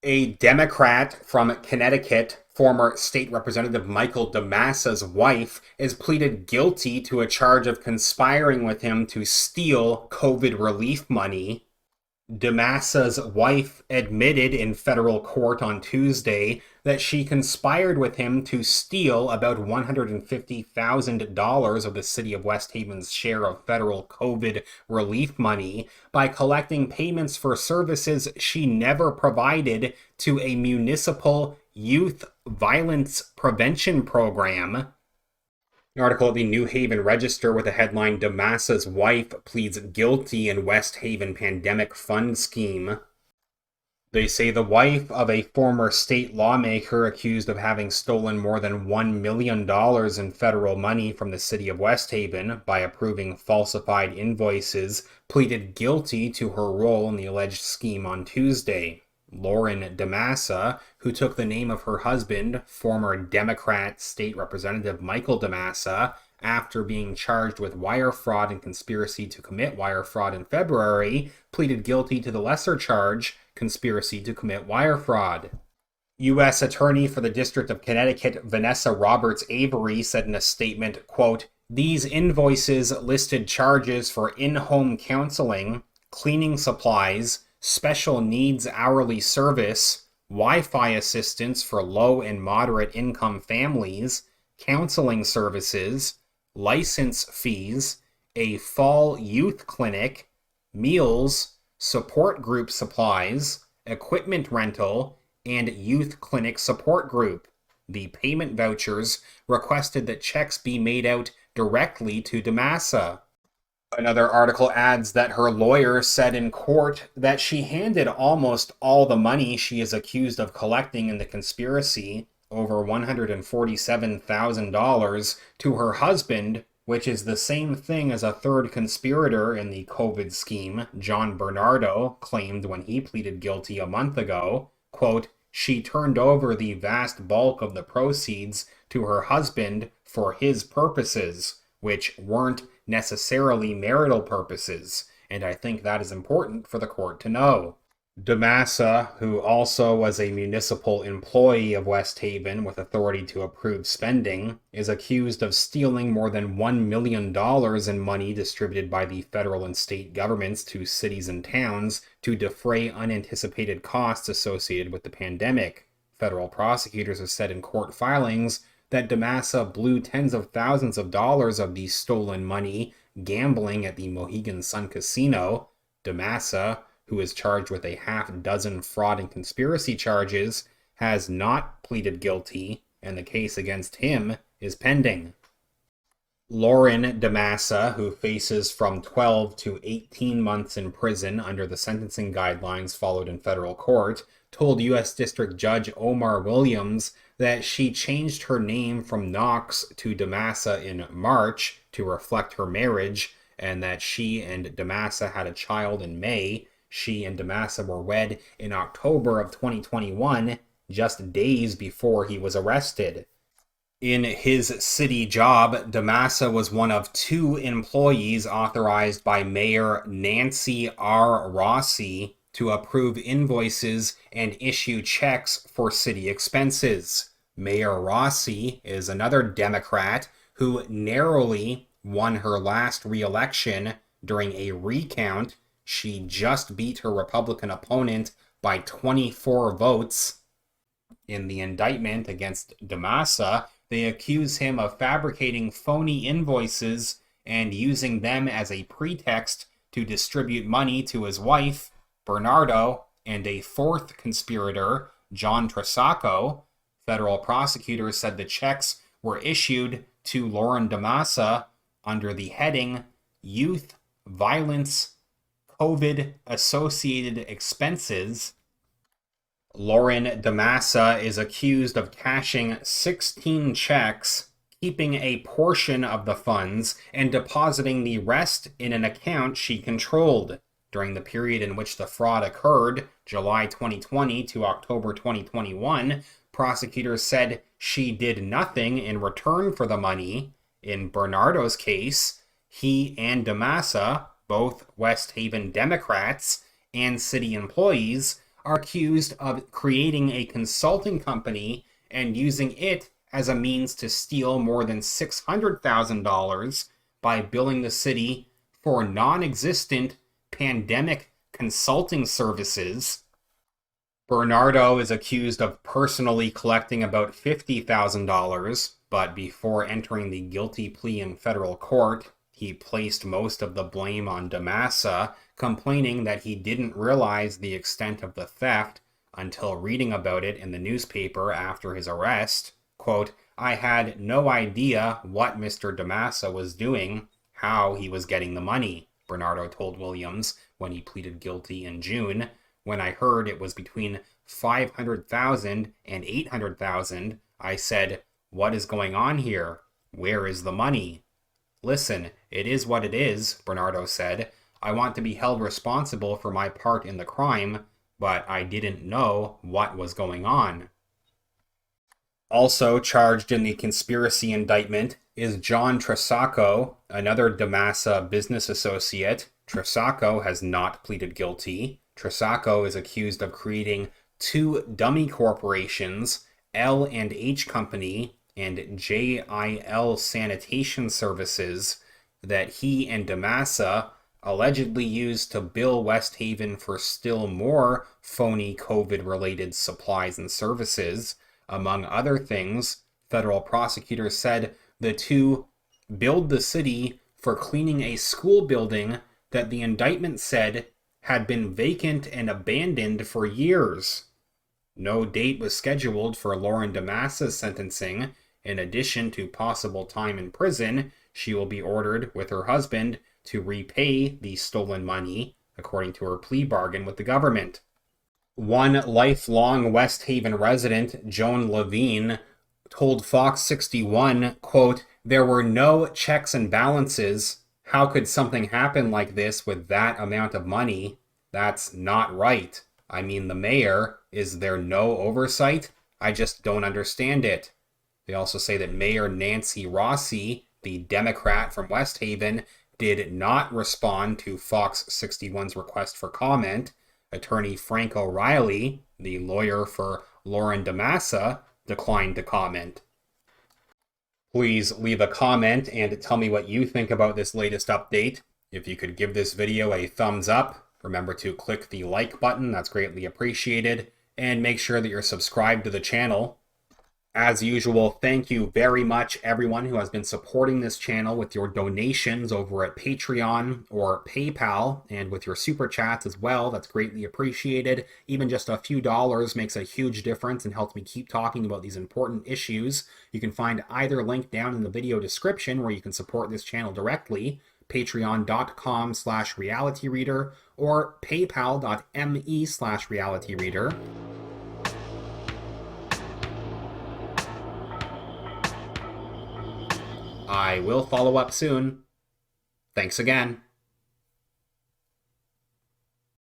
A Democrat from Connecticut, former state representative Michael DeMassa's wife, is pleaded guilty to a charge of conspiring with him to steal COVID relief money. DeMassa's wife admitted in federal court on Tuesday that she conspired with him to steal about $150,000 of the city of West Haven's share of federal COVID relief money by collecting payments for services she never provided to a municipal youth violence prevention program. An article at the New Haven Register with the headline, DeMassa's wife pleads guilty in West Haven pandemic fund scheme. They say the wife of a former state lawmaker accused of having stolen more than $1 million in federal money from the city of West Haven by approving falsified invoices pleaded guilty to her role in the alleged scheme on Tuesday. Lauren DeMassa, who took the name of her husband, former Democrat State Representative Michael DeMassa, after being charged with wire fraud and conspiracy to commit wire fraud in February, pleaded guilty to the lesser charge, conspiracy to commit wire fraud. U.S. Attorney for the District of Connecticut Vanessa Roberts Avery said in a statement, quote, "These invoices listed charges for in-home counseling, cleaning supplies, special needs hourly service, Wi-Fi assistance for low and moderate income families, counseling services, license fees, a fall youth clinic, meals, support group supplies, equipment rental, and youth clinic support group. The payment vouchers requested that checks be made out directly to DeMassa." Another article adds that her lawyer said in court that she handed almost all the money she is accused of collecting in the conspiracy, over $147,000, to her husband, which is the same thing as a third conspirator in the COVID scheme, John Bernardo, claimed when he pleaded guilty a month ago. Quote, "She turned over the vast bulk of the proceeds to her husband for his purposes, which weren't necessarily marital purposes, and I think that is important for the court to know." DeMassa, who also was a municipal employee of West Haven with authority to approve spending, is accused of stealing more than $1 million in money distributed by the federal and state governments to cities and towns to defray unanticipated costs associated with the pandemic. Federal prosecutors have said in court filings that DeMassa blew tens of thousands of dollars of the stolen money gambling at the Mohegan Sun Casino. DeMassa, who is charged with a half-dozen fraud and conspiracy charges, has not pleaded guilty, and the case against him is pending. Lauren DeMassa, who faces from 12 to 18 months in prison under the sentencing guidelines followed in federal court, told U.S. District Judge Omar Williams that she changed her name from Knox to DeMassa in March to reflect her marriage, and that she and DeMassa had a child in May. She and DeMassa were wed in October of 2021, just days before he was arrested. In his city job, DeMassa was one of 2 employees authorized by Mayor Nancy R. Rossi to approve invoices and issue checks for city expenses. Mayor Rossi is another Democrat who narrowly won her last re-election during a recount. She just beat her Republican opponent by 24 votes. In the indictment against DeMassa, they accuse him of fabricating phony invoices and using them as a pretext to distribute money to his wife, Bernardo, and a fourth conspirator, John Trisacco. Federal prosecutors said the checks were issued to Lauren DeMassa under the heading Youth Violence COVID-Associated Expenses. Lauren DeMassa is accused of cashing 16 checks, keeping a portion of the funds, and depositing the rest in an account she controlled. During the period in which the fraud occurred, July 2020 to October 2021, prosecutors said she did nothing in return for the money. In Bernardo's case, he and DeMassa, both West Haven Democrats and city employees, are accused of creating a consulting company and using it as a means to steal more than $600,000 by billing the city for non-existent pandemic consulting services. Bernardo is accused of personally collecting about $50,000, but before entering the guilty plea in federal court, he placed most of the blame on DeMassa, complaining that he didn't realize the extent of the theft until reading about it in the newspaper after his arrest. Quote, "I had no idea what Mr. DeMassa was doing, how he was getting the money," Bernardo told Williams when he pleaded guilty in June. "When I heard it was between 500,000 and 800,000, I said, what is going on here? Where is the money?" "Listen, it is what it is," Bernardo said. "I want to be held responsible for my part in the crime, but I didn't know what was going on." Also charged in the conspiracy indictment is John Tresacco, another DeMassa business associate. Tresacco has not pleaded guilty. Tresacco is accused of creating two dummy corporations, L&H Company and JIL Sanitation Services, that he and DeMassa allegedly used to bill West Haven for still more phony COVID-related supplies and services. Among other things, federal prosecutors said the two billed the city for cleaning a school building that the indictment said had been vacant and abandoned for years. No date was scheduled for Lauren DeMassa's sentencing. In addition to possible time in prison, she will be ordered with her husband to repay the stolen money, according to her plea bargain with the government. One lifelong West Haven resident, Joan Levine, told Fox 61, quote, "There were no checks and balances. How could something happen like this with that amount of money? That's not right. I mean, the mayor, is there no oversight? I just don't understand it." They also say that Mayor Nancy Rossi, the Democrat from West Haven, did not respond to Fox 61's request for comment. Attorney Frank O'Reilly, the lawyer for Lauren DeMassa, declined to comment. Please leave a comment and tell me what you think about this latest update. If you could give this video a thumbs up, remember to click the like button, that's greatly appreciated, and make sure that you're subscribed to the channel. As usual, thank you very much everyone who has been supporting this channel with your donations over at Patreon or PayPal, and with your super chats as well. That's greatly appreciated. Even just a few dollars makes a huge difference and helps me keep talking about these important issues. You can find either link down in the video description where you can support this channel directly, patreon.com/realityreader or paypal.me/realityreader. I will follow up soon. Thanks again.